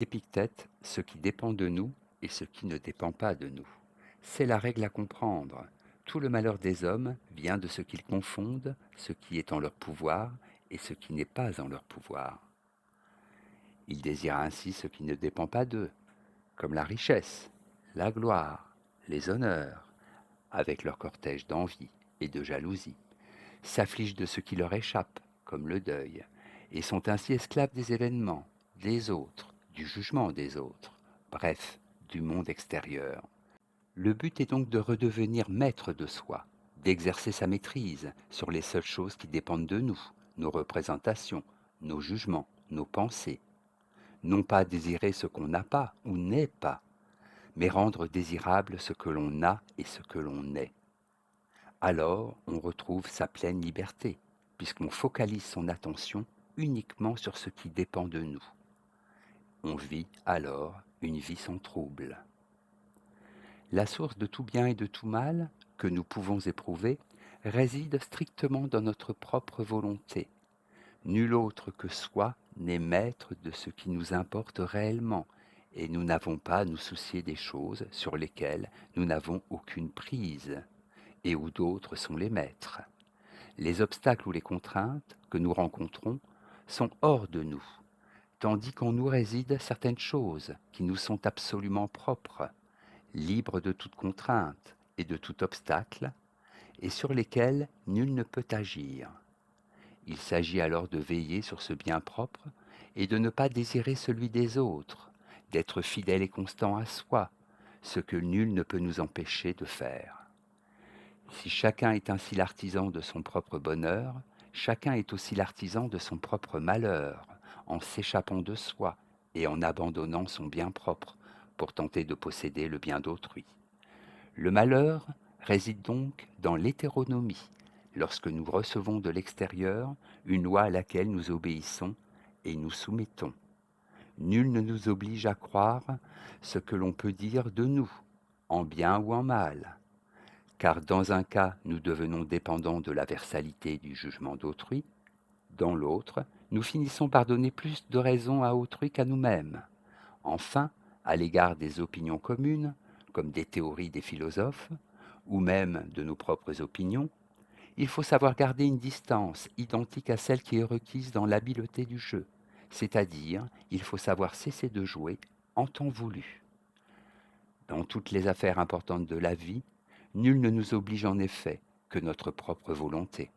Épictète, ce qui dépend de nous et ce qui ne dépend pas de nous. C'est la règle à comprendre. Tout le malheur des hommes vient de ce qu'ils confondent ce qui est en leur pouvoir et ce qui n'est pas en leur pouvoir. Ils désirent ainsi ce qui ne dépend pas d'eux, comme la richesse, la gloire, les honneurs, avec leur cortège d'envie et de jalousie, s'affligent de ce qui leur échappe, comme le deuil, et sont ainsi esclaves des événements, des autres, du jugement des autres, bref, du monde extérieur. Le but est donc de redevenir maître de soi, d'exercer sa maîtrise sur les seules choses qui dépendent de nous, nos représentations, nos jugements, nos pensées. Non pas désirer ce qu'on n'a pas ou n'est pas, mais rendre désirable ce que l'on a et ce que l'on est. Alors on retrouve sa pleine liberté, puisqu'on focalise son attention uniquement sur ce qui dépend de nous. On vit alors une vie sans trouble. La source de tout bien et de tout mal que nous pouvons éprouver réside strictement dans notre propre volonté. Nul autre que soi n'est maître de ce qui nous importe réellement, et nous n'avons pas à nous soucier des choses sur lesquelles nous n'avons aucune prise, et où d'autres sont les maîtres. Les obstacles ou les contraintes que nous rencontrons sont hors de nous, tandis qu'en nous résident certaines choses qui nous sont absolument propres, libres de toute contrainte et de tout obstacle, et sur lesquelles nul ne peut agir. Il s'agit alors de veiller sur ce bien propre et de ne pas désirer celui des autres, d'être fidèle et constant à soi, ce que nul ne peut nous empêcher de faire. Si chacun est ainsi l'artisan de son propre bonheur, chacun est aussi l'artisan de son propre malheur, en s'échappant de soi et en abandonnant son bien propre pour tenter de posséder le bien d'autrui. Le malheur réside donc dans l'hétéronomie, lorsque nous recevons de l'extérieur une loi à laquelle nous obéissons et nous soumettons. Nul ne nous oblige à croire ce que l'on peut dire de nous, en bien ou en mal, car dans un cas nous devenons dépendants de la versalité du jugement d'autrui, dans l'autre nous finissons par donner plus de raison à autrui qu'à nous-mêmes. Enfin, à l'égard des opinions communes, comme des théories des philosophes, ou même de nos propres opinions, il faut savoir garder une distance identique à celle qui est requise dans l'habileté du jeu, c'est-à-dire il faut savoir cesser de jouer en temps voulu. Dans toutes les affaires importantes de la vie, nul ne nous oblige en effet que notre propre volonté.